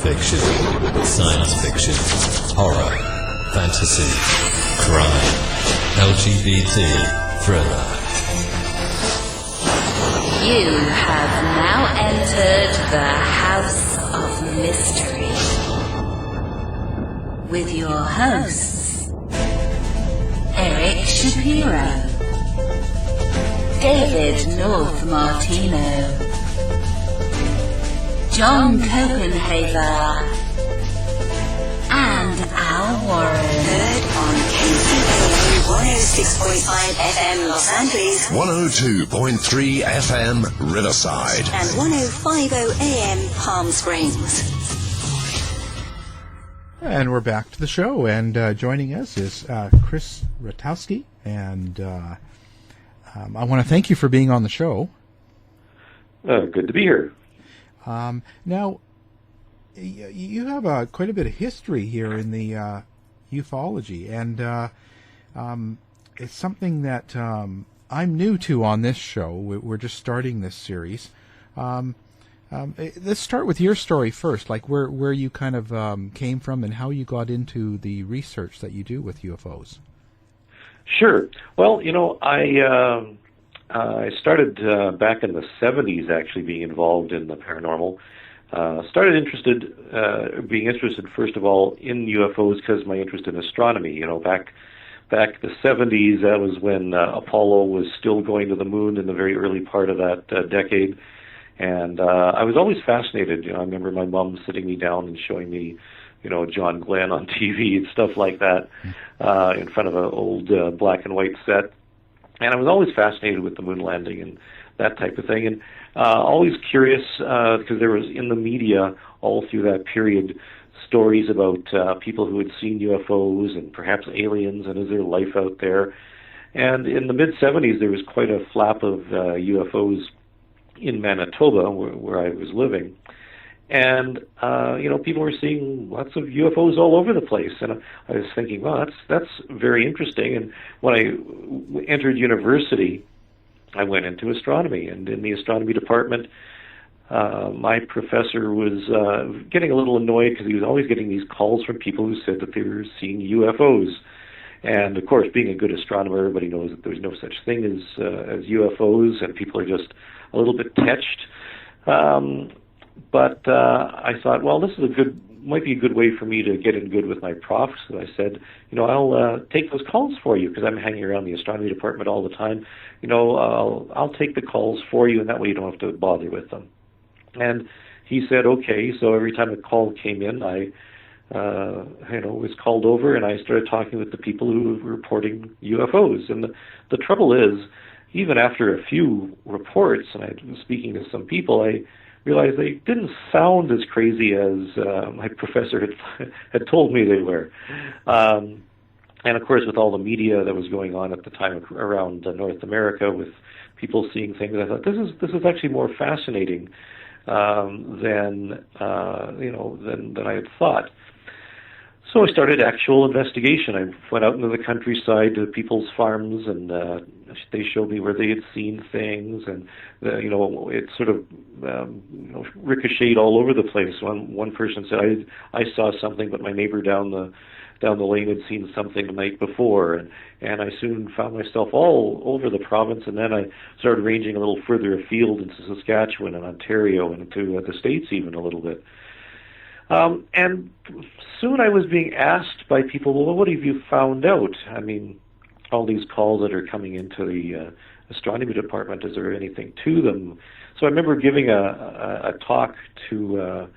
fiction, science fiction, horror, fantasy, crime, LGBT, thriller. You have now entered the House of Mystery with your hosts, Eric Shapiro, David North Martino, John Copenhaver, and Al Warren. Heard on KCAA 106.5 FM Los Angeles, 102.3 FM Riverside, and 105.0 AM Palm Springs. And we're back to the show, and joining us is Chris Rutkowski, and I want to thank you for being on the show. Good to be here. Now, you have quite a bit of history here in the ufology, and it's something that I'm new to on this show. We're just starting this series. Let's start with your story first, like where you kind of came from and how you got into the research that you do with UFOs. Sure. Well, I started back in the 70s, actually being involved in the paranormal. Being interested first of all in UFOs because my interest in astronomy. Back the 70s, that was when Apollo was still going to the moon in the very early part of that decade. And I was always fascinated. I remember my mom sitting me down and showing me, John Glenn on TV and stuff like that in front of an old black and white set. And I was always fascinated with the moon landing and that type of thing. And always curious because there was in the media all through that period stories about people who had seen UFOs and perhaps aliens and is there life out there. And in the mid-'70s, there was quite a flap of UFOs in Manitoba, where I was living. And, people were seeing lots of UFOs all over the place. And I was thinking, well, that's very interesting. And when I entered university, I went into astronomy. And in the astronomy department, my professor was getting a little annoyed because he was always getting these calls from people who said that they were seeing UFOs. And, of course, being a good astronomer, everybody knows that there's no such thing as UFOs, and people are just a little bit touched. But I thought, well, this is might be a good way for me to get in good with my profs. So I said, I'll take those calls for you because I'm hanging around the astronomy department all the time. I'll take the calls for you, and that way you don't have to bother with them. And he said, okay. So every time a call came in, I was called over, and I started talking with the people who were reporting UFOs. And the trouble is, even after a few reports, and I was speaking to some people, I realized they didn't sound as crazy as my professor had told me they were. And of course, with all the media that was going on at the time around North America, with people seeing things, I thought this is actually more fascinating than I had thought. So I started actual investigation. I went out into the countryside to people's farms, and they showed me where they had seen things, and it sort of ricocheted all over the place. One person said, "I saw something, but my neighbor down the lane had seen something the night before," and I soon found myself all over the province, and then I started ranging a little further afield into Saskatchewan and Ontario and into the States even a little bit. And soon I was being asked by people, well, what have you found out? I mean, all these calls that are coming into the astronomy department, is there anything to them? So I remember giving a talk to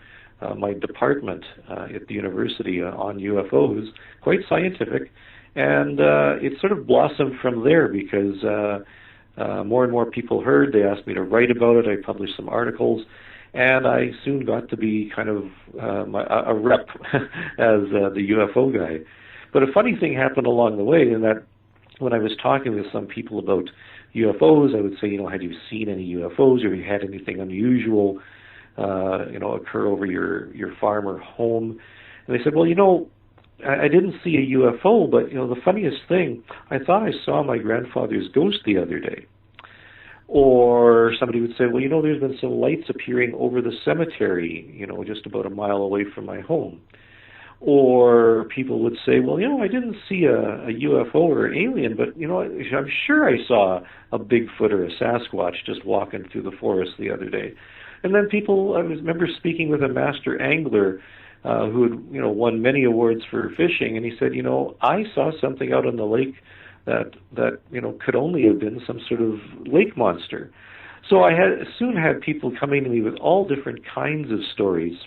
my department at the university on UFOs, quite scientific, and it sort of blossomed from there because more and more people heard. They asked me to write about it. I published some articles. And I soon got to be kind of a rep as the UFO guy. But a funny thing happened along the way in that when I was talking with some people about UFOs, I would say, had you seen any UFOs or have you had anything unusual, occur over your farm or home? And they said, well, I didn't see a UFO, but, the funniest thing, I thought I saw my grandfather's ghost the other day. Or somebody would say, well, there's been some lights appearing over the cemetery, just about a mile away from my home. Or people would say, well, I didn't see a UFO or an alien, but, I'm sure I saw a Bigfoot or a Sasquatch just walking through the forest the other day. And then I remember speaking with a master angler who had, won many awards for fishing, and he said, I saw something out on the lake that could only have been some sort of lake monster. So I soon had people coming to me with all different kinds of stories.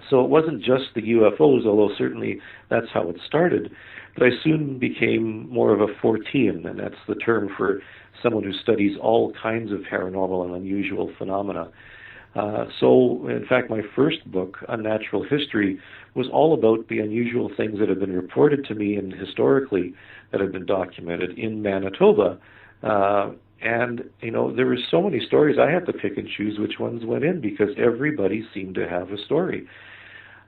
So it wasn't just the UFOs, although certainly that's how it started. But I soon became more of a Fortean, and that's the term for someone who studies all kinds of paranormal and unusual phenomena. So, in fact, my first book, Unnatural History, was all about the unusual things that have been reported to me and historically that have been documented in Manitoba. And, there were so many stories, I had to pick and choose which ones went in because everybody seemed to have a story.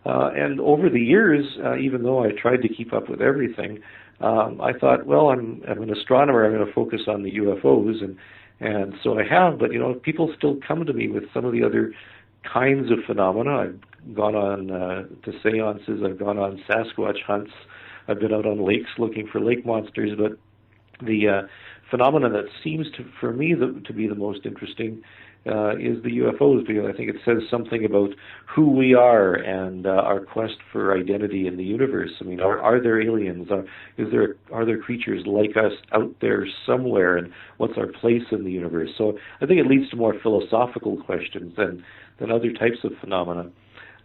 And over the years, even though I tried to keep up with everything, I thought, well, I'm an astronomer, I'm going to focus on the UFOs, and so I have, but, people still come to me with some of the other kinds of phenomena. I've gone on to seances, I've gone on Sasquatch hunts, I've been out on lakes looking for lake monsters, but the phenomenon that seems for me to be the most interesting is the UFOs, because I think it says something about who we are and our quest for identity in the universe. I mean, are there aliens? Are there creatures like us out there somewhere, and what's our place in the universe? So I think it leads to more philosophical questions than other types of phenomena.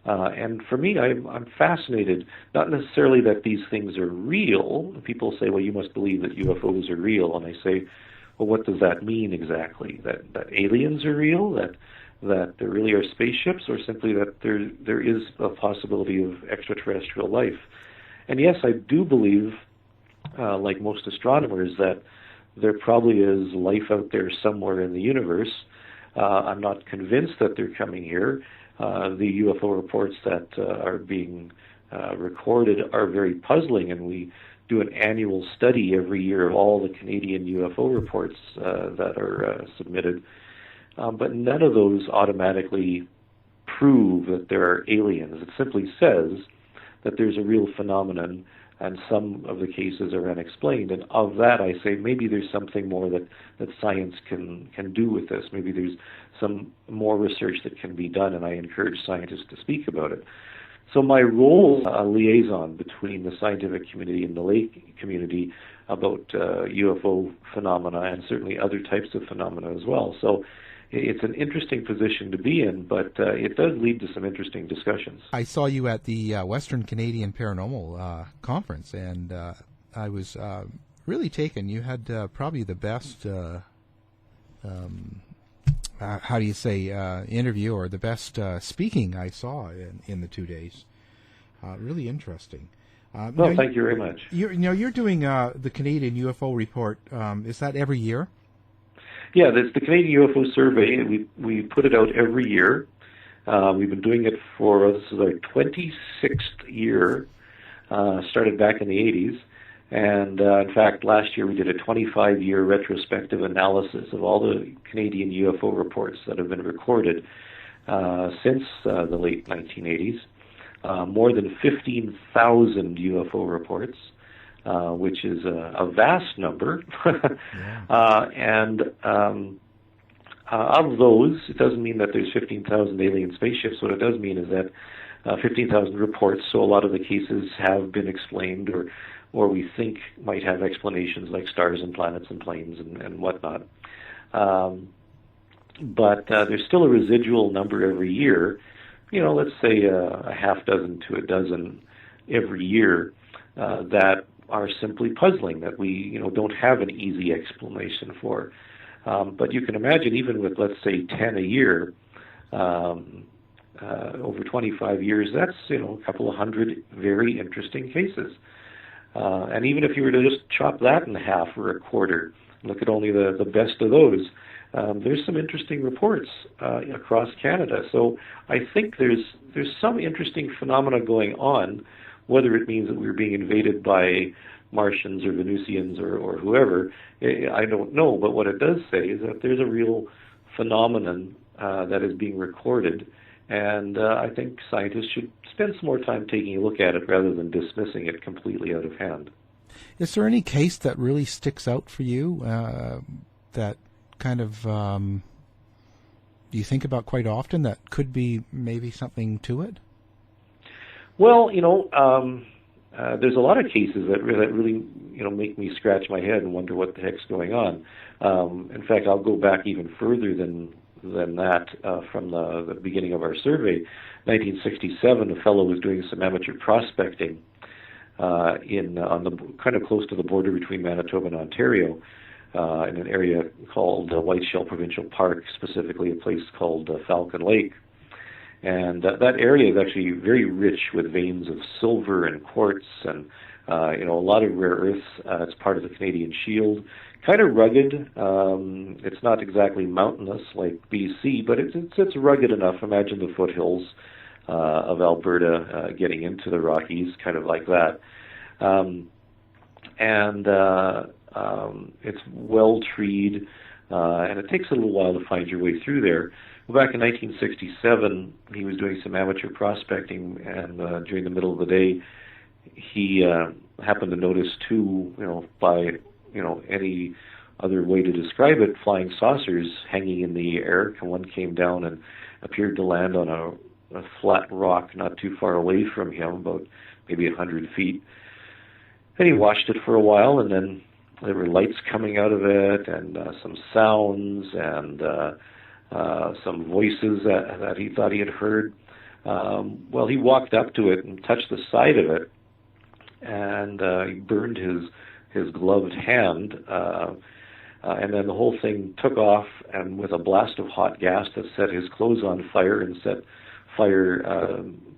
And for me, I'm fascinated, not necessarily that these things are real. People say, well, you must believe that UFOs are real. And I say, well, what does that mean exactly? That aliens are real? That there really are spaceships? Or simply that there is a possibility of extraterrestrial life? And yes, I do believe, like most astronomers, that there probably is life out there somewhere in the universe. I'm not convinced that they're coming here. The UFO reports that are being recorded are very puzzling, and we do an annual study every year of all the Canadian UFO reports that are submitted. But none of those automatically prove that there are aliens. It simply says that there's a real phenomenon, and some of the cases are unexplained. And of that, I say maybe there's something more that science can do with this. Maybe there's some more research that can be done, and I encourage scientists to speak about it. So my role, a liaison between the scientific community and the lay community about UFO phenomena, and certainly other types of phenomena as well. So it's an interesting position to be in, but it does lead to some interesting discussions. I saw you at the Western Canadian Paranormal Conference, and I was really taken. You had probably the best, interview, or the best speaking I saw in the 2 days. Really interesting. Well, thank you very much. You're doing the Canadian UFO Report. Is that every year? Yeah, that's the Canadian UFO Survey, and we put it out every year. We've been doing it this is our 26th year, started back in the 80s. And in fact, last year we did a 25-year retrospective analysis of all the Canadian UFO reports that have been recorded since the late 1980s. More than 15,000 UFO reports. Which is a vast number. And of those, it doesn't mean that there's 15,000 alien spaceships. What it does mean is that 15,000 reports, so a lot of the cases have been explained, or we think might have explanations like stars and planets and planes and whatnot. But there's still a residual number every year, let's say a half dozen to a dozen every year that are simply puzzling, that we don't have an easy explanation for. But you can imagine, even with, let's say, 10 a year, over 25 years, that's a couple of hundred very interesting cases. And even if you were to just chop that in half or a quarter, look at only the best of those, there's some interesting reports across Canada. So I think there's some interesting phenomena going on, whether it means that we were being invaded by Martians or Venusians or whoever, I don't know. But what it does say is that there's a real phenomenon that is being recorded, and I think scientists should spend some more time taking a look at it rather than dismissing it completely out of hand. Is there any case that really sticks out for you that kind of you think about quite often that could be maybe something to it? Well, there's a lot of cases that really make me scratch my head and wonder what the heck's going on. In fact, I'll go back even further than that from the beginning of our survey. 1967, a fellow was doing some amateur prospecting on the kind of close to the border between Manitoba and Ontario, in an area called Whiteshell Provincial Park, specifically a place called Falcon Lake. And that area is actually very rich with veins of silver and quartz and a lot of rare earths. It's part of the Canadian Shield. Kind of rugged. It's not exactly mountainous like BC, but it's rugged enough. Imagine the foothills of Alberta getting into the Rockies, kind of like that. It's well treed, and it takes a little while to find your way through there. Well, back in 1967, he was doing some amateur prospecting, and during the middle of the day, he happened to notice two, by any other way to describe it, flying saucers hanging in the air. One came down and appeared to land on a flat rock not too far away from him, about maybe 100 feet. And he watched it for a while, and then there were lights coming out of it, and some sounds, and some voices that he thought he had heard. Well, he walked up to it and touched the side of it, and he burned his gloved hand, and then the whole thing took off, and with a blast of hot gas that set his clothes on fire and set fire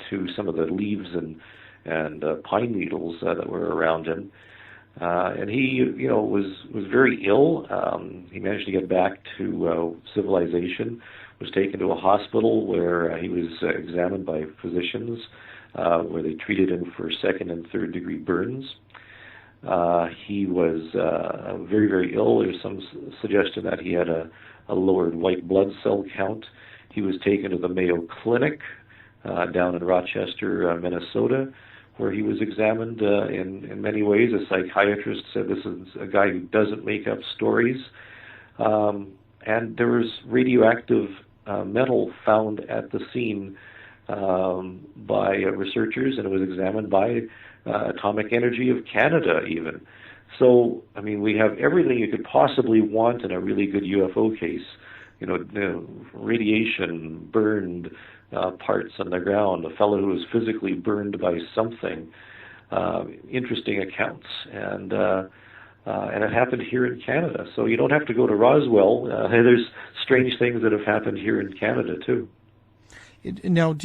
to some of the leaves and pine needles that were around him. And he, was very ill. He managed to get back to civilization, was taken to a hospital where he was examined by physicians, where they treated him for second and third degree burns. He was very, very ill. There's some suggestion that he had a lowered white blood cell count. He was taken to the Mayo Clinic down in Rochester, Minnesota, where he was examined in many ways. A psychiatrist said this is a guy who doesn't make up stories. And there was radioactive metal found at the scene by researchers, and it was examined by Atomic Energy of Canada even. So, we have everything you could possibly want in a really good UFO case. Radiation, burned parts on the ground, a fellow who was physically burned by something, interesting accounts, and it happened here in Canada. So you don't have to go to Roswell. There's strange things that have happened here in Canada too. Now,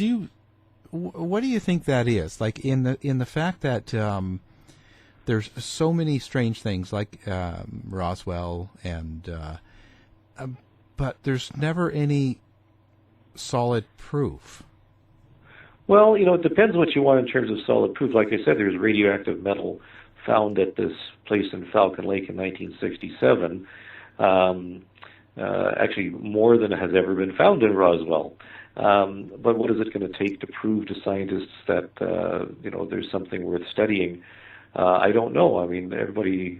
what do you think that is? Like in the fact that there's so many strange things like Roswell, and but there's never any solid proof. Well, it depends what you want in terms of solid proof. Like I said, there's radioactive metal found at this place in Falcon Lake in 1967. Actually, more than has ever been found in Roswell. But what is it going to take to prove to scientists that there's something worth studying? I don't know. Everybody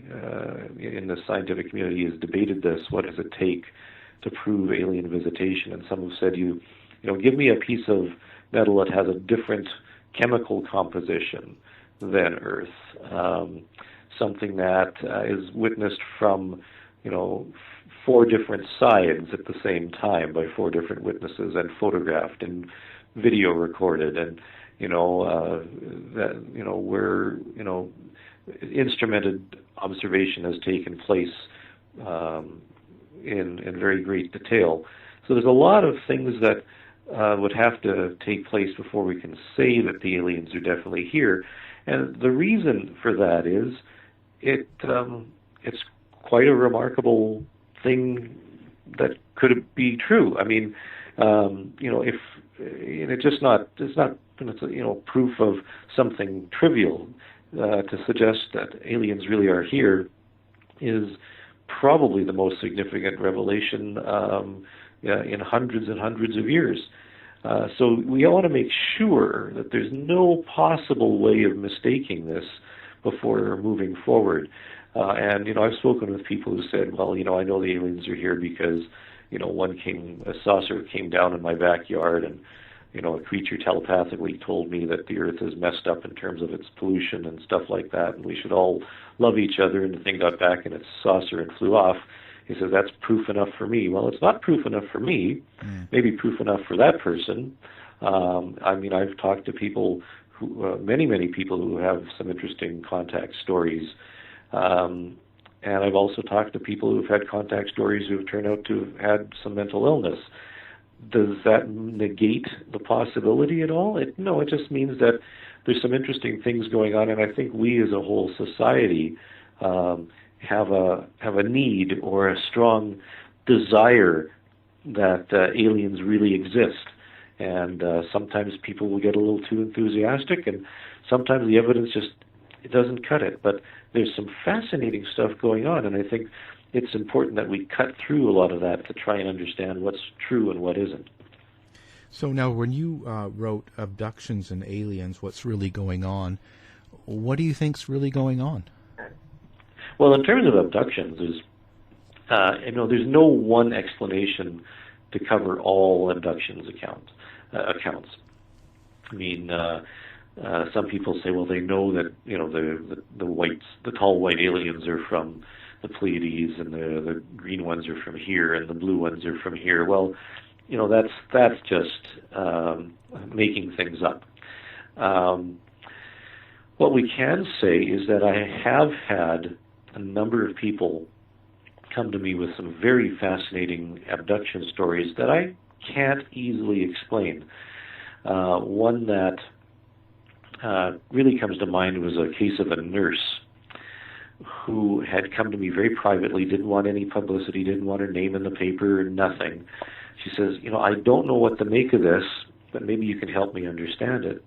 in the scientific community has debated this. What does it take to prove alien visitation? And some have said, give me a piece of metal that has a different chemical composition than Earth, something that is witnessed from, 4 different sides at the same time by 4 different witnesses, and photographed and video recorded, and where instrumented observation has taken place in very great detail. So there's a lot of things that would have to take place before we can say that the aliens are definitely here. And the reason for that is it's quite a remarkable thing that could be true. If it's not and it's proof of something trivial, to suggest that aliens really are here is probably the most significant revelation in hundreds and hundreds of years. So we want to make sure that there's no possible way of mistaking this before moving forward. And I've spoken with people who said, well, I know the aliens are here because, a saucer came down in my backyard, and, a creature telepathically told me that the Earth is messed up in terms of its pollution and stuff like that, and we should all love each other, and the thing got back in its saucer and flew off. He says, that's proof enough for me. Well, it's not proof enough for me, maybe proof enough for that person. I've talked to people, many people who have some interesting contact stories. And I've also talked to people who've had contact stories who've turned out to have had some mental illness. Does that negate the possibility at all? No, it just means that there's some interesting things going on, and I think we as a whole society have a need or a strong desire that aliens really exist. And sometimes people will get a little too enthusiastic, and sometimes the evidence it doesn't cut it. But there's some fascinating stuff going on, and I think it's important that we cut through a lot of that to try and understand what's true and what isn't. So now, when you wrote Abductions and Aliens, What's Really Going On, what do you think's really going on? Well, in terms of abductions, there's no one explanation to cover all abductions accounts. I mean, some people say, well, they know that the tall white aliens are from the Pleiades, and the green ones are from here, and the blue ones are from here. Well, that's just making things up. What we can say is that I have had a number of people come to me with some very fascinating abduction stories that I can't easily explain. One that really comes to mind was a case of a nurse who had come to me very privately, didn't want any publicity, didn't want her name in the paper, nothing. She says, I don't know what to make of this, but maybe you can help me understand it.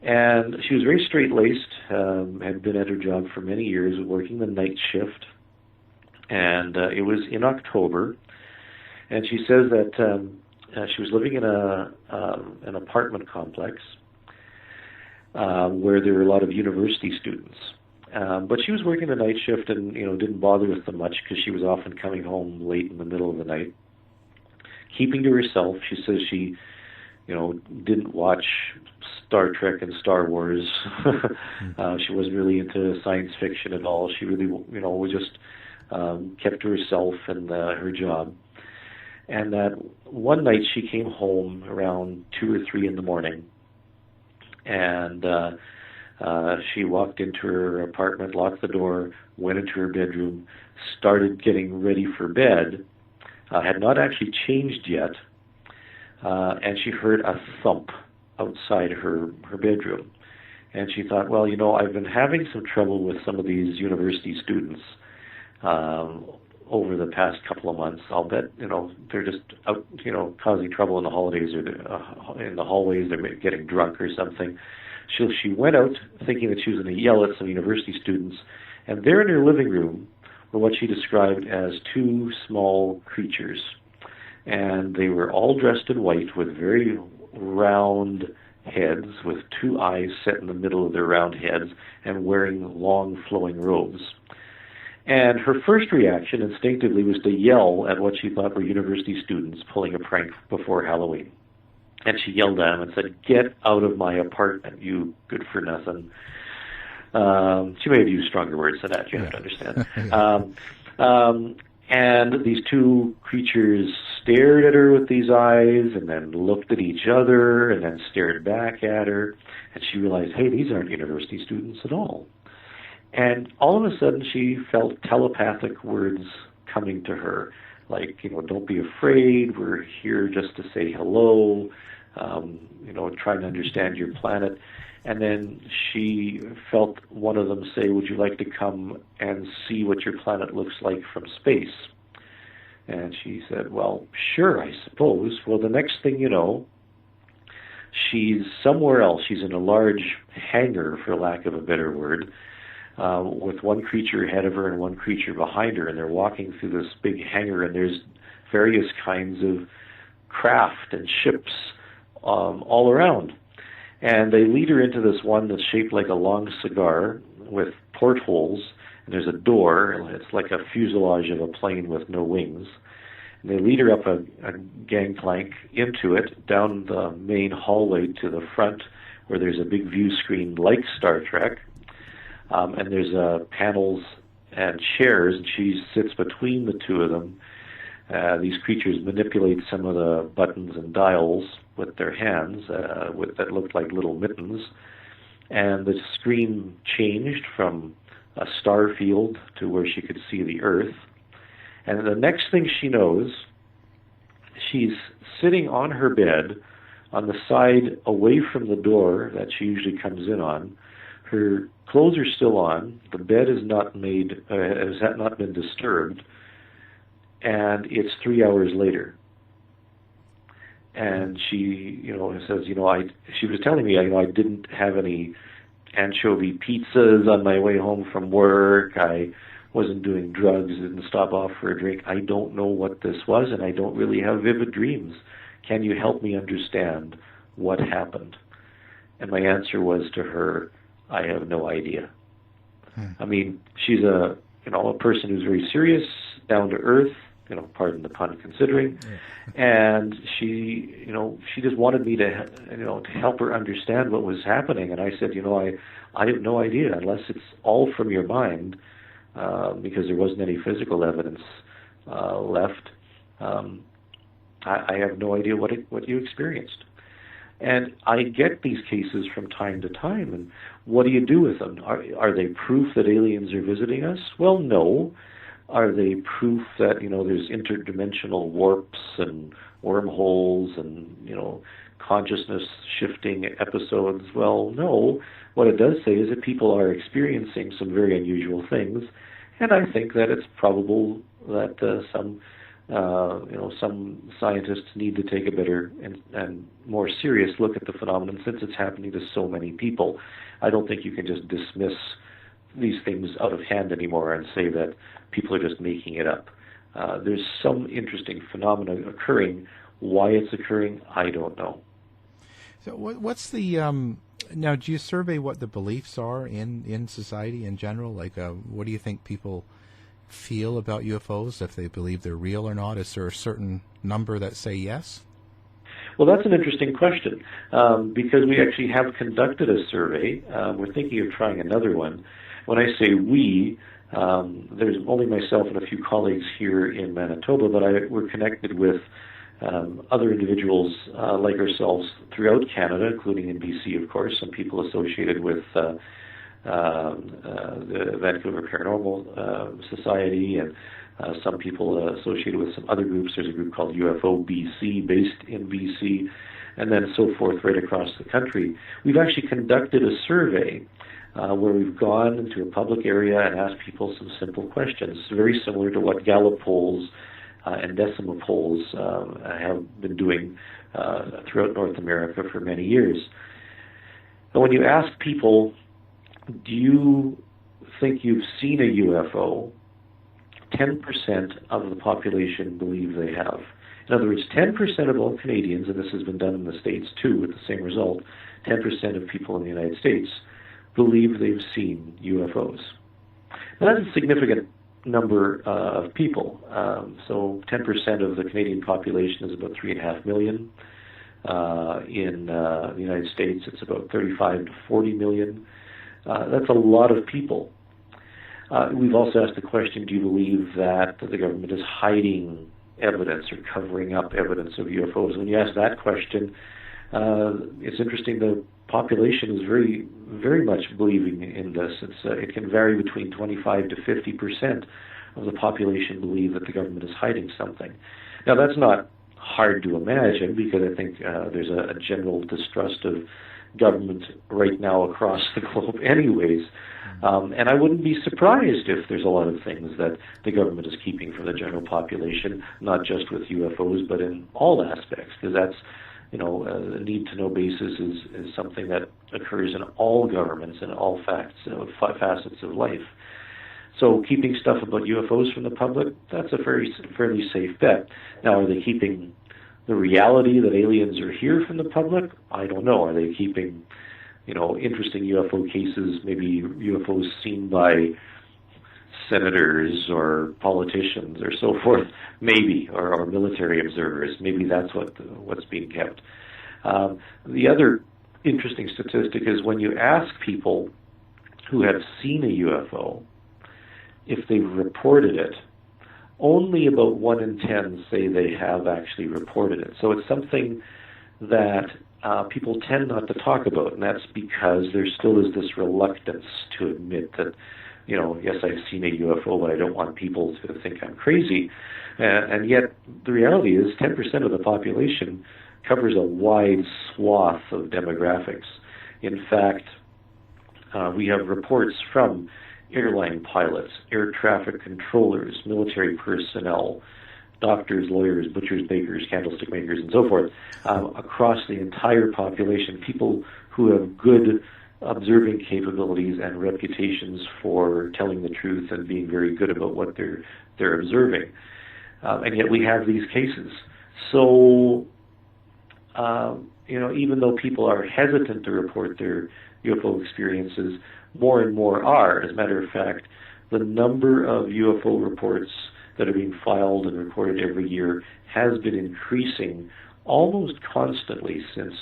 And she was very straight-laced, had been at her job for many years, working the night shift. And it was in October. And she says that she was living in an apartment complex where there were a lot of university students. But she was working the night shift and, didn't bother with them much because she was often coming home late in the middle of the night. Keeping to herself, she says she, didn't watch Star Trek and Star Wars. She wasn't really into science fiction at all. She really, was just kept to herself and her job. And that one night she came home around 2 or 3 in the morning, and she walked into her apartment, locked the door, went into her bedroom, started getting ready for bed, had not actually changed yet, and she heard a thump outside her bedroom. And she thought, well, I've been having some trouble with some of these university students over the past couple of months. I'll bet, they're just out, causing trouble in the holidays or in the hallways. They're getting drunk or something. So she went out thinking that she was going to yell at some university students, and there in her living room were what she described as 2 small creatures. And they were all dressed in white with very round heads, with 2 eyes set in the middle of their round heads, and wearing long flowing robes. And her first reaction instinctively was to yell at what she thought were university students pulling a prank before Halloween. And she yelled at them and said, "Get out of my apartment, you good-for-nothing." She may have used stronger words than that, you have to understand. And these 2 creatures stared at her with these eyes, and then looked at each other, and then stared back at her. And she realized, hey, these aren't university students at all. And all of a sudden she felt telepathic words coming to her, like, don't be afraid, we're here just to say hello, trying to understand your planet. And then she felt one of them say, would you like to come and see what your planet looks like from space? And she said, well, sure, I suppose. Well, the next thing you know, She's somewhere else. She's in a large hangar, for lack of a better word, with one creature ahead of her and one creature behind her, and they're walking through this big hangar, and there's various kinds of craft and ships all around. And they lead her into this one that's shaped like a long cigar with portholes, and there's a door. It's like a fuselage of a plane with no wings. And they lead her up a gangplank into it, down the main hallway to the front, where there's a big view screen like Star Trek. And there's panels and chairs, and she sits between the two of them. These creatures manipulate some of the buttons and dials with their hands that looked like little mittens. And the screen changed from a star field to where she could see the Earth. And the next thing she knows, she's sitting on her bed on the side away from the door that she usually comes in on. Her clothes are still on. The bed has not been disturbed. And it's 3 hours later. And she, says, she was telling me, I didn't have any anchovy pizzas on my way home from work. I wasn't doing drugs, didn't stop off for a drink. I don't know what this was, and I don't really have vivid dreams. Can you help me understand what happened? And my answer was to her, I have no idea. I mean, she's a person who's very serious, down to earth, pardon the pun considering, and she just wanted me to help her understand what was happening. And I said, I have no idea unless it's all from your mind, because there wasn't any physical evidence left. I have no idea what you experienced. And I get these cases from time to time, and what do you do with them? Are they proof that aliens are visiting us? Well, no. Are they proof that, there's interdimensional warps and wormholes and, consciousness shifting episodes? Well, no. What it does say is that people are experiencing some very unusual things, and I think that it's probable that some scientists need to take a better and more serious look at the phenomenon since it's happening to so many people. I don't think you can just dismiss these things out of hand anymore and say that people are just making it up. There's some interesting phenomena occurring. Why it's occurring, I don't know. So what's the now? Do you survey what the beliefs are in society in general? Like, what do you think people feel about UFOs? If they believe they're real or not? Is there a certain number that say yes? Well, that's an interesting question, because we actually have conducted a survey. We're thinking of trying another one. When I say we, there's only myself and a few colleagues here in Manitoba, but we're connected with other individuals like ourselves throughout Canada, including in BC, of course, some people associated with the Vancouver Paranormal Society, and some people associated with some other groups. There's a group called UFO BC, based in BC, and then so forth right across the country. We've actually conducted a survey where we've gone into a public area and asked people some simple questions, very similar to what Gallup polls and Decima polls have been doing throughout North America for many years. And when you ask people, do you think you've seen a UFO, 10% of the population believe they have. In other words, 10% of all Canadians, and this has been done in the States too with the same result, 10% of people in the United States believe they've seen UFOs. Now, that's a significant number of people. So 10% of the Canadian population is about 3.5 million. In the United States, it's about 35 to 40 million. That's a lot of people. We've also asked the question, do you believe that the government is hiding evidence or covering up evidence of UFOs? When you ask that question, it's interesting, the population is very, very much believing in this. It can vary between 25 to 50% of the population believe that the government is hiding something. Now, that's not hard to imagine, because I think there's a general distrust of government right now across the globe anyways. And I wouldn't be surprised if there's a lot of things that the government is keeping from the general population, not just with UFOs, but in all aspects, because that's, a need-to-know basis is something that occurs in all governments and all facets of life. So keeping stuff about UFOs from the public, that's a fairly safe bet. Now, are they keeping the reality that aliens are here from the public? I don't know. Are they keeping, interesting UFO cases, maybe UFOs seen by senators or politicians or so forth, maybe, or military observers? Maybe that's what's being kept. The other interesting statistic is when you ask people who have seen a UFO if they've reported it, only about 1 in 10 say they have actually reported it. So it's something that people tend not to talk about, and that's because there still is this reluctance to admit that, yes, I've seen a UFO, but I don't want people to think I'm crazy. And yet the reality is 10% of the population covers a wide swath of demographics. In fact, we have reports from airline pilots, air traffic controllers, military personnel, doctors, lawyers, butchers, bakers, candlestick makers, and so forth, across the entire population, people who have good observing capabilities and reputations for telling the truth and being very good about what they're observing. And yet we have these cases. So, even though people are hesitant to report their UFO experiences, more and more are. As a matter of fact, the number of UFO reports that are being filed and reported every year has been increasing almost constantly since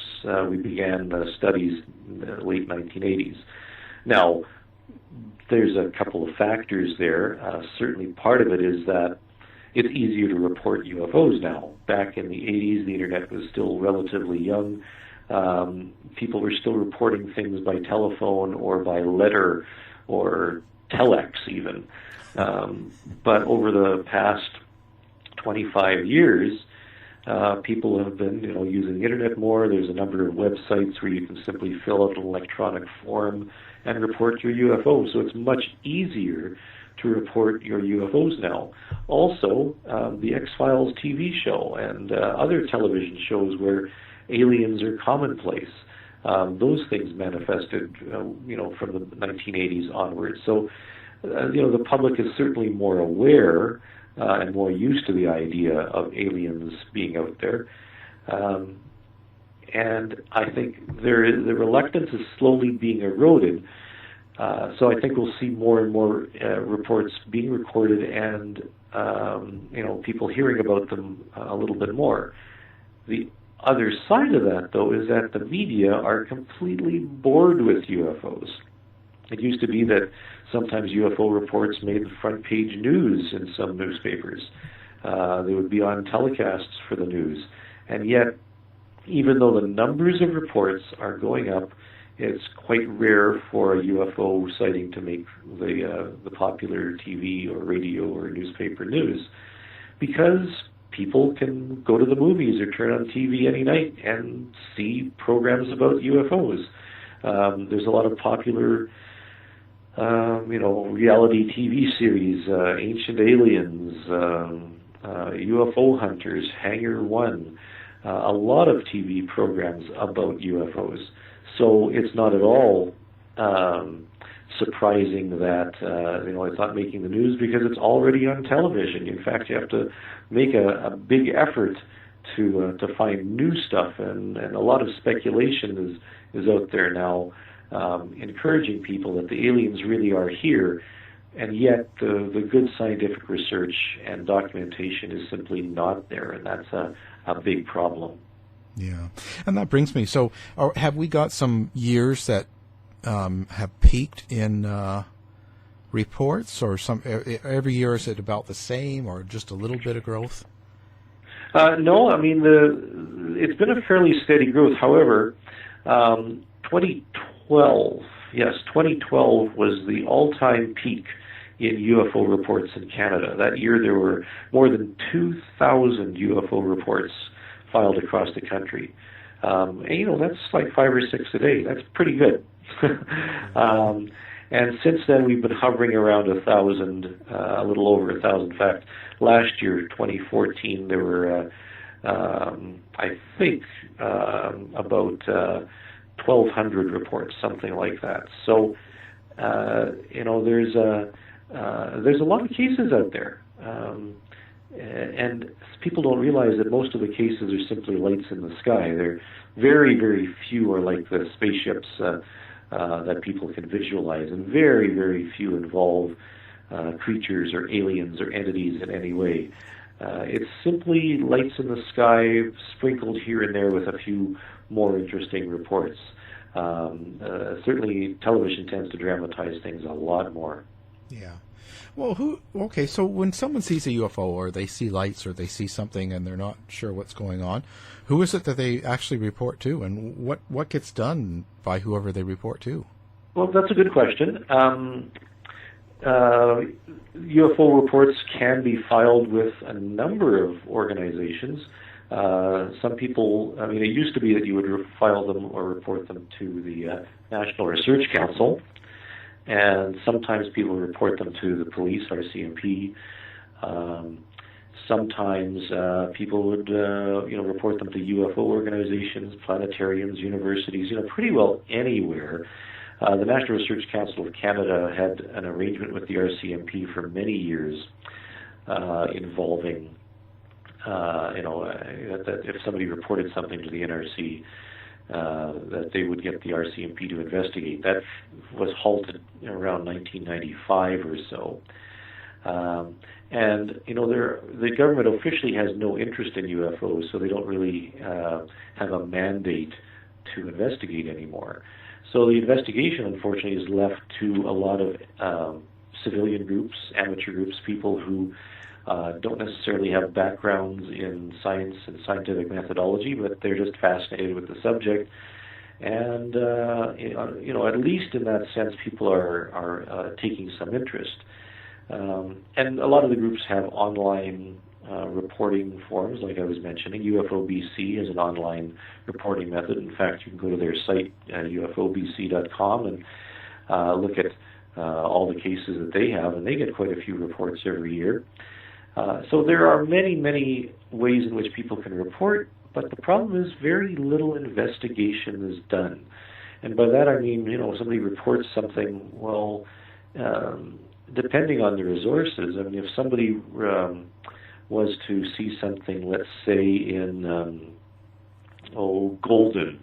we began studies in the late 1980s. Now, there's a couple of factors there. Certainly part of it is that it's easier to report UFOs now. Back in the 80s, the internet was still relatively young. People were still reporting things by telephone or by letter or telex even. But over the past 25 years, people have been, using the internet more. There's a number of websites where you can simply fill out an electronic form and report your UFO. So it's much easier to report your UFOs now. Also, the X-Files TV show and other television shows where aliens are commonplace. Those things manifested, from the 1980s onwards. So, the public is certainly more aware and more used to the idea of aliens being out there. And I think the reluctance is slowly being eroded. So I think we'll see more and more reports being recorded and, people hearing about them a little bit more. The other side of that, though, is that the media are completely bored with UFOs. It used to be that sometimes UFO reports made the front page news in some newspapers. They would be on telecasts for the news. And yet, even though the numbers of reports are going up, it's quite rare for a UFO sighting to make the popular TV or radio or newspaper news, because people can go to the movies or turn on TV any night and see programs about UFOs. There's a lot of popular, reality TV series, Ancient Aliens, UFO Hunters, Hangar One, a lot of TV programs about UFOs. So it's not at all surprising that it's not making the news, because it's already on television. In fact, you have to make a big effort to find new stuff, and a lot of speculation is out there now, encouraging people that the aliens really are here, and yet the good scientific research and documentation is simply not there, and that's a big problem. Yeah, and that brings me. So, have we got some years that have peaked in reports, or every year is it about the same, or just a little bit of growth? No, I mean it's been a fairly steady growth. However, 2012 was the all-time peak in UFO reports in Canada. That year there were more than 2,000 UFO reports filed across the country. And that's like 5 or 6 a day. That's pretty good. And since then we've been hovering around 1,000, a little over 1,000. In fact, last year, 2014, there were I think, about 1,200 reports, something like that. So, there's a lot of cases out there. And people don't realize that most of the cases are simply lights in the sky. They're very, very few are like the spaceships that people can visualize, and very, very few involve creatures or aliens or entities in any way. It's simply lights in the sky sprinkled here and there with a few more interesting reports. Certainly television tends to dramatize things a lot more. Yeah. Well, so when someone sees a UFO or they see lights or they see something and they're not sure what's going on, who is it that they actually report to, and what gets done by whoever they report to? Well, that's a good question. UFO reports can be filed with a number of organizations. Some people, it used to be that you would file them or report them to the National Research Council. And sometimes people report them to the police, RCMP. Sometimes people would, report them to UFO organizations, planetariums, universities, pretty well anywhere. The National Research Council of Canada had an arrangement with the RCMP for many years involving, that if somebody reported something to the NRC, that they would get the RCMP to investigate. That was halted around 1995 or so. The government officially has no interest in UFOs, so they don't really have a mandate to investigate anymore. So the investigation, unfortunately, is left to a lot of civilian groups, amateur groups, people who don't necessarily have backgrounds in science and scientific methodology, but they're just fascinated with the subject. And, at least in that sense, people are taking some interest. And a lot of the groups have online reporting forums, like I was mentioning. UFO BC is an online reporting method. In fact, you can go to their site, ufobc.com, and look at all the cases that they have, and they get quite a few reports every year. So there are many, many ways in which people can report, but the problem is very little investigation is done. And by that I mean, somebody reports something, well, depending on the resources, if somebody was to see something, let's say in Golden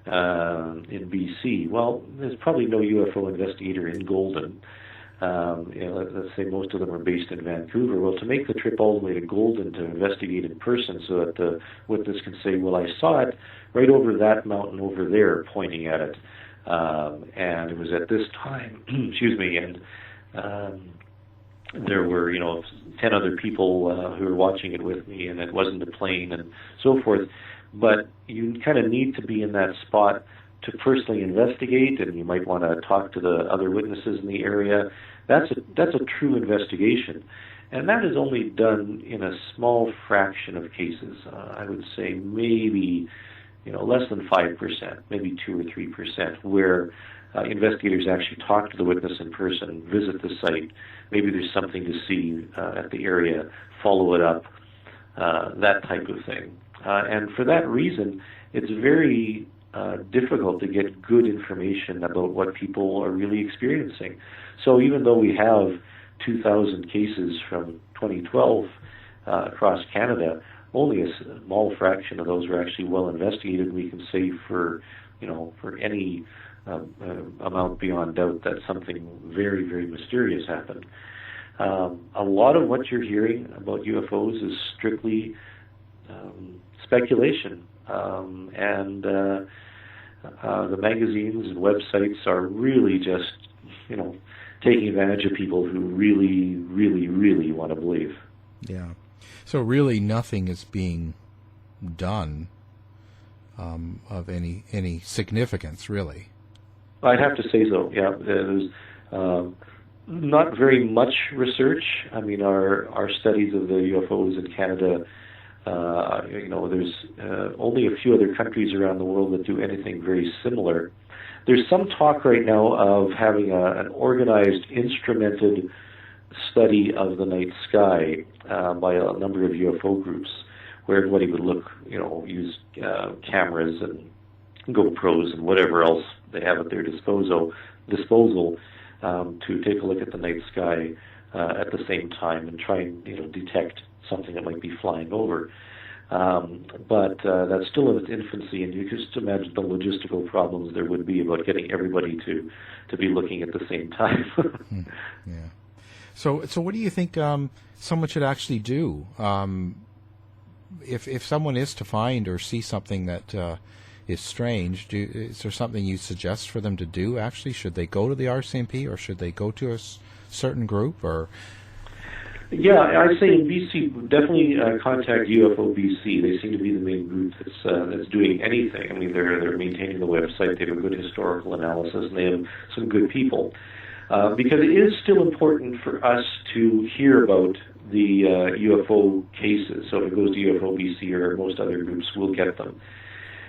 in BC, well, there's probably no UFO investigator in Golden. Let's say most of them are based in Vancouver. Well, to make the trip all the way to Golden to investigate in person so that the witness can say, well, I saw it right over that mountain over there, pointing at it, and it was at this time, excuse me, and there were, 10 other people who were watching it with me, and it wasn't a plane, and so forth. But you kind of need to be in that spot to personally investigate, and you might want to talk to the other witnesses in the area. That's a true investigation, and that is only done in a small fraction of cases. I would say maybe less than 5%, maybe 2 or 3%, where investigators actually talk to the witness in person, visit the site. Maybe there's something to see at the area, follow it up, that type of thing. And for that reason, it's very difficult to get good information about what people are really experiencing. So even though we have 2,000 cases from 2012 across Canada, only a small fraction of those were actually well investigated. We can say for any amount beyond doubt that something very, very mysterious happened. A lot of what you're hearing about UFOs is strictly speculation, and the magazines and websites are really just, taking advantage of people who really, really, really want to believe. Yeah. So really nothing is being done of any significance, really. I'd have to say so, yeah. There's not very much research. Our studies of the UFOs in Canada, there's only a few other countries around the world that do anything very similar. There's some talk right now of having an organized, instrumented study of the night sky by a number of UFO groups, where everybody would look, use cameras and GoPros and whatever else they have at their disposal to take a look at the night sky at the same time and try and detect something that might be flying over. But that's still in its infancy, and you can just imagine the logistical problems there would be about getting everybody to be looking at the same time. Yeah. So what do you think someone should actually do if someone is to find or see something that is strange? Is there something you suggest for them to do? Actually, should they go to the RCMP or should they go to a certain group? Or yeah, I'd say in BC, definitely contact UFO BC. They seem to be the main group that's doing anything. I mean, they're maintaining the website. They have a good historical analysis, and they have some good people. Because it is still important for us to hear about the UFO cases. So if it goes to UFO BC or most other groups, we'll get them.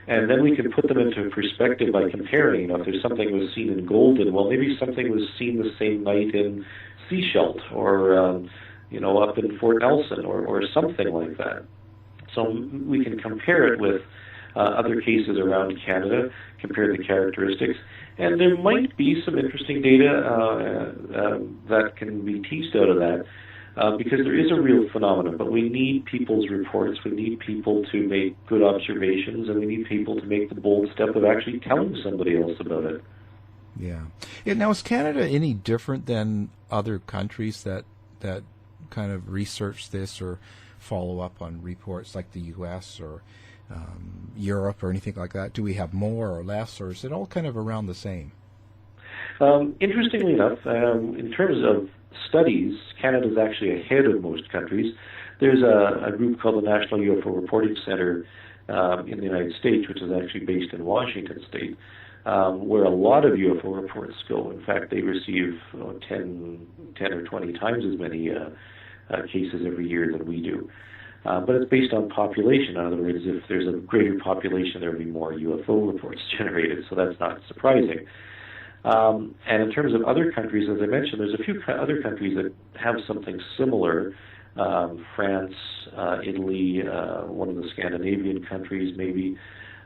And then we can put them into perspective by comparing. If there's something was seen in Golden, well, maybe something was seen the same night in Seashelt or up in Fort Nelson or something like that. So we can compare it with other cases around Canada, compare the characteristics, and there might be some interesting data that can be teased out of that, because there is a real phenomenon, but we need people's reports, we need people to make good observations, and we need people to make the bold step of actually telling somebody else about it. Yeah. Now, is Canada any different than other countries that kind of research this or follow up on reports like the U.S. or Europe or anything like that? Do we have more or less, or is it all kind of around the same? Interestingly enough, in terms of studies, Canada is actually ahead of most countries. There's a group called the National UFO Reporting Center in the United States, which is actually based in Washington State, where a lot of UFO reports go. In fact, they receive 10 or 20 times as many cases every year than we do. But it's based on population. In other words, if there's a greater population, there will be more UFO reports generated, so that's not surprising. And in terms of other countries, as I mentioned, there's a few other countries that have something similar. France, Italy, one of the Scandinavian countries maybe,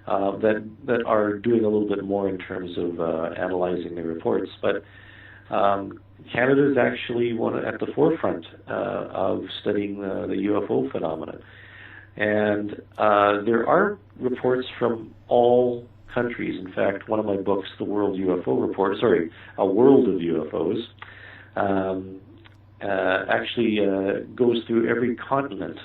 that are doing a little bit more in terms of analyzing their reports. But Canada is actually at the forefront of studying the UFO phenomenon. And there are reports from all countries. In fact, one of my books, The World UFO Report, A World of UFOs, actually goes through every continent.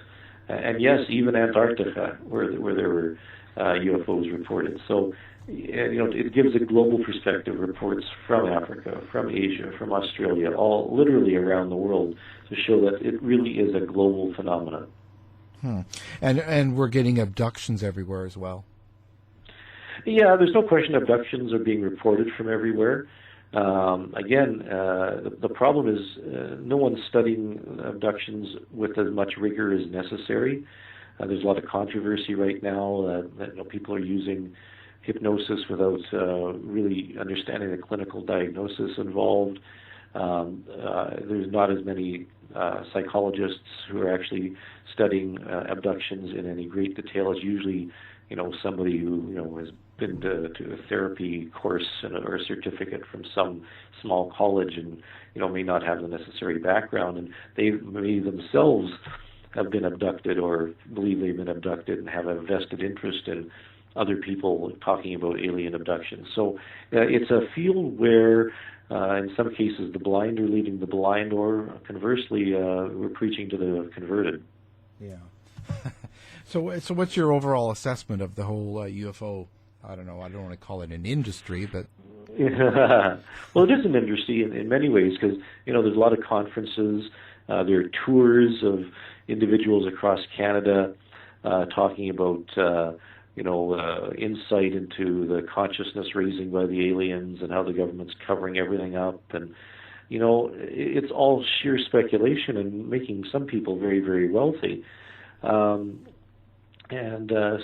And yes, even Antarctica, where there were UFOs reported. So, it gives a global perspective, reports from Africa, from Asia, from Australia, all literally around the world, to show that it really is a global phenomenon. And we're getting abductions everywhere as well. Yeah, there's no question abductions are being reported from everywhere. The problem is no one's studying abductions with as much rigor as necessary. There's a lot of controversy right now that people are using hypnosis without really understanding the clinical diagnosis involved. There's not as many psychologists who are actually studying abductions in any great detail. It's usually, somebody who has been to a therapy course or a certificate from some small college and may not have the necessary background, and they may themselves have been abducted or believe they've been abducted and have a vested interest in other people talking about alien abductions. So it's a field where in some cases the blind are leading the blind, or conversely we're preaching to the converted. Yeah. So what's your overall assessment of the whole UFO? I don't want to call it an industry, but... Well, it is an industry in many ways, because there's a lot of conferences, there are tours of individuals across Canada talking about insight into the consciousness raising by the aliens and how the government's covering everything up, and it's all sheer speculation and making some people very, very wealthy.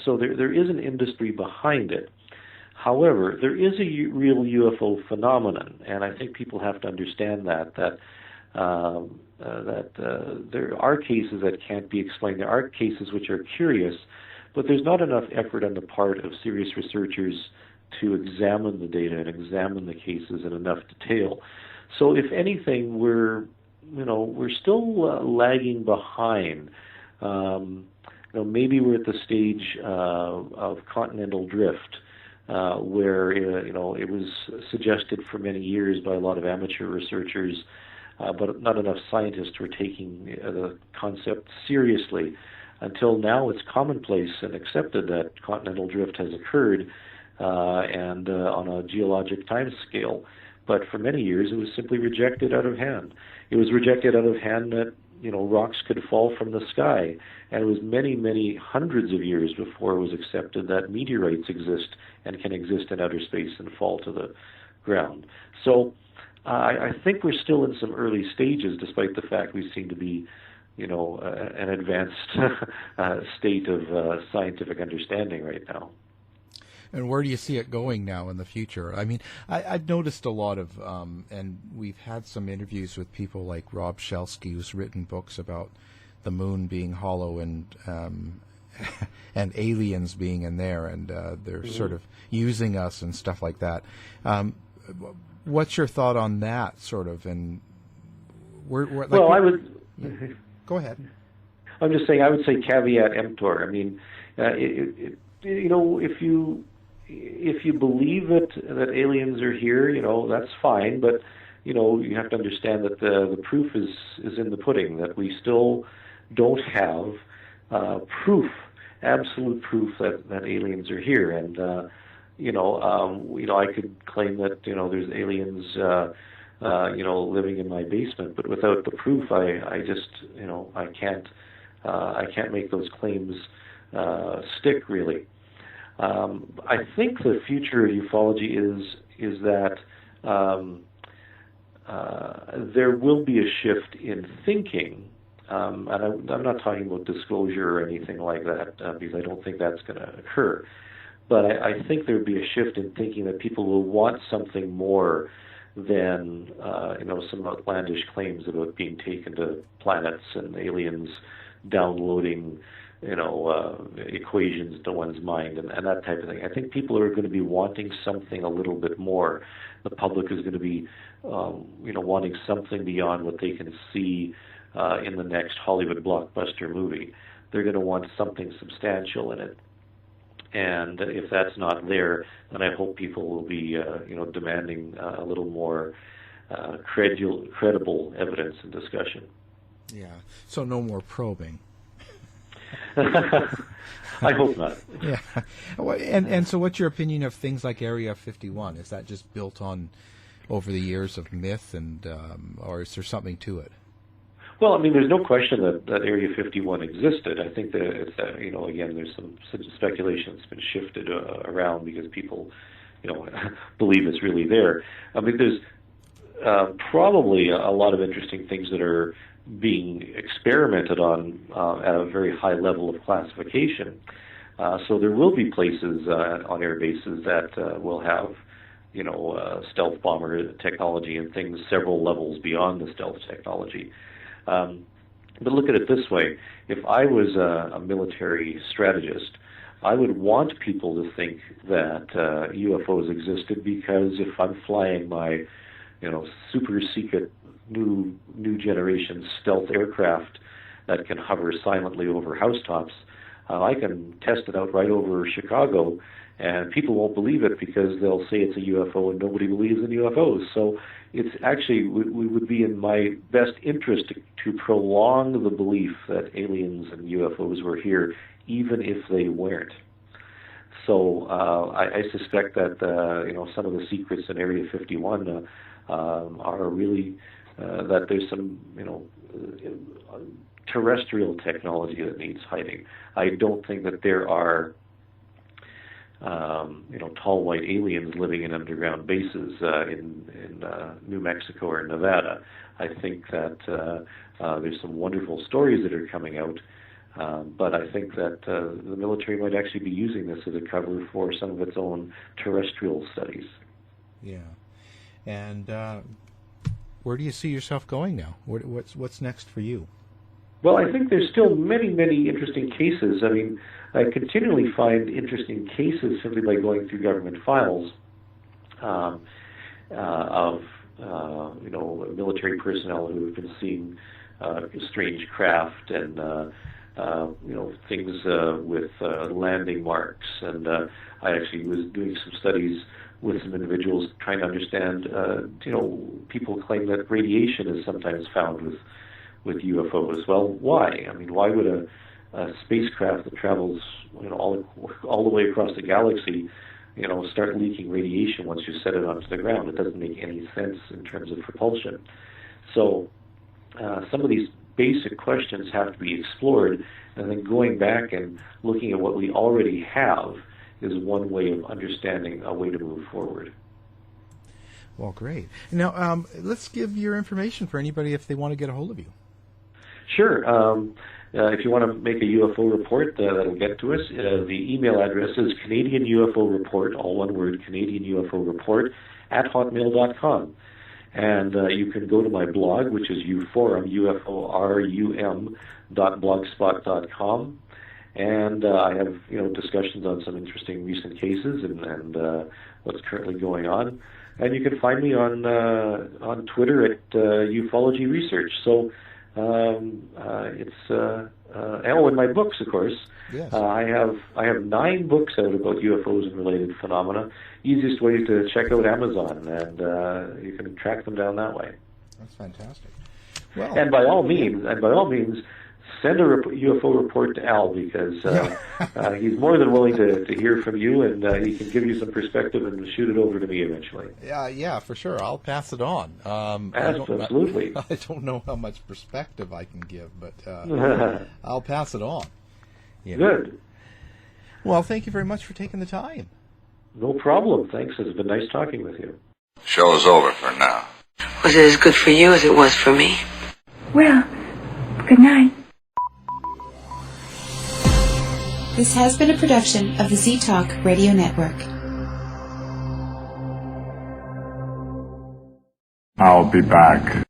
So there is an industry behind it. However, there is a real UFO phenomenon, and I think people have to understand that there are cases that can't be explained. There are cases which are curious, but there's not enough effort on the part of serious researchers to examine the data and examine the cases in enough detail. So if anything, we're still lagging behind. Maybe we're at the stage of continental drift, where it was suggested for many years by a lot of amateur researchers, but not enough scientists were taking the concept seriously. Until now, it's commonplace and accepted that continental drift has occurred, and on a geologic time scale. But for many years, it was simply rejected out of hand. It was rejected out of hand that rocks could fall from the sky, and it was many, many hundreds of years before it was accepted that meteorites exist and can exist in outer space and fall to the ground. So I think we're still in some early stages, despite the fact we seem to be, an advanced state of scientific understanding right now. And where do you see it going now in the future? I mean, I've noticed a lot of, and we've had some interviews with people like Rob Shelsky, who's written books about the moon being hollow and and aliens being in there, and they're sort of using us and stuff like that. What's your thought on that, sort of? And I would. Go ahead. I'm just saying. I would say caveat emptor. I mean, if you believe that aliens are here, that's fine. But you have to understand that the proof is in the pudding. That we still don't have proof, absolute proof that aliens are here. And I could claim that there's aliens living in my basement, but without the proof, I just I can't make those claims stick really. I think the future of ufology is that there will be a shift in thinking, and I'm not talking about disclosure or anything like that, because I don't think that's going to occur. But I think there will be a shift in thinking that people will want something more than some outlandish claims about being taken to planets and aliens downloading equations to one's mind and that type of thing. I think people are going to be wanting something a little bit more. The public is going to be, wanting something beyond what they can see in the next Hollywood blockbuster movie. They're going to want something substantial in it. And if that's not there, then I hope people will be, demanding a little more credible evidence and discussion. Yeah. So no more probing. I hope not. Yeah. And so what's your opinion of things like Area 51? Is that just built on over the years of myth, and or is there something to it? Well, I mean, there's no question that Area 51 existed. I think that it's, again, there's some speculation that's been shifted around because people, believe it's really there. I mean, there's probably a lot of interesting things that are being experimented on at a very high level of classification. So there will be places on air bases that will have, stealth bomber technology and things several levels beyond the stealth technology. But look at it this way. If I was a military strategist, I would want people to think that UFOs existed, because if I'm flying my, super secret new generation stealth aircraft that can hover silently over housetops, I can test it out right over Chicago, and people won't believe it because they'll say it's a UFO and nobody believes in UFOs. So it's actually, we would be in my best interest to prolong the belief that aliens and UFOs were here, even if they weren't. So I suspect that some of the secrets in Area 51 are really that there's some terrestrial technology that needs hiding. I don't think that there are tall white aliens living in underground bases in New Mexico or Nevada. I think that there's some wonderful stories that are coming out, but I think that the military might actually be using this as a cover for some of its own terrestrial studies. Yeah, and where do you see yourself going now? What's next for you? Well, I think there's still many, many interesting cases. I mean, I continually find interesting cases simply by going through government files of military personnel who have been seeing strange craft and things with landing marks. And I actually was doing some studies with some individuals trying to understand. People claim that radiation is sometimes found with UFOs. Well, why? I mean, why would a spacecraft that travels all the way across the galaxy start leaking radiation once you set it onto the ground? It doesn't make any sense in terms of propulsion. So some of these basic questions have to be explored, and then going back and looking at what we already have is one way of understanding a way to move forward. Well, great. Now, let's give your information for anybody if they want to get a hold of you. Sure. If you want to make a UFO report, that'll get to us. The email address is Canadian UFO Report, all one word, Canadian UFO Report, @hotmail.com. And you can go to my blog, which is uforum, uforum.blogspot.com. And I have, discussions on some interesting recent cases and what's currently going on. And you can find me on Twitter at Ufology Research. So and my books, of course. Yes. I have 9 books out about UFOs and related phenomena. Easiest way to check out Amazon, and you can track them down that way. That's fantastic. Well, and by all means, send a UFO report to Al, because he's more than willing to hear from you, and he can give you some perspective and shoot it over to me eventually. Yeah, for sure. I'll pass it on. Absolutely. I don't know how much perspective I can give, but I'll pass it on. Good. Well, thank you very much for taking the time. No problem. Thanks. It's been nice talking with you. Show's over for now. Was it as good for you as it was for me? Well, good night. This has been a production of the Z-Talk Radio Network. I'll be back.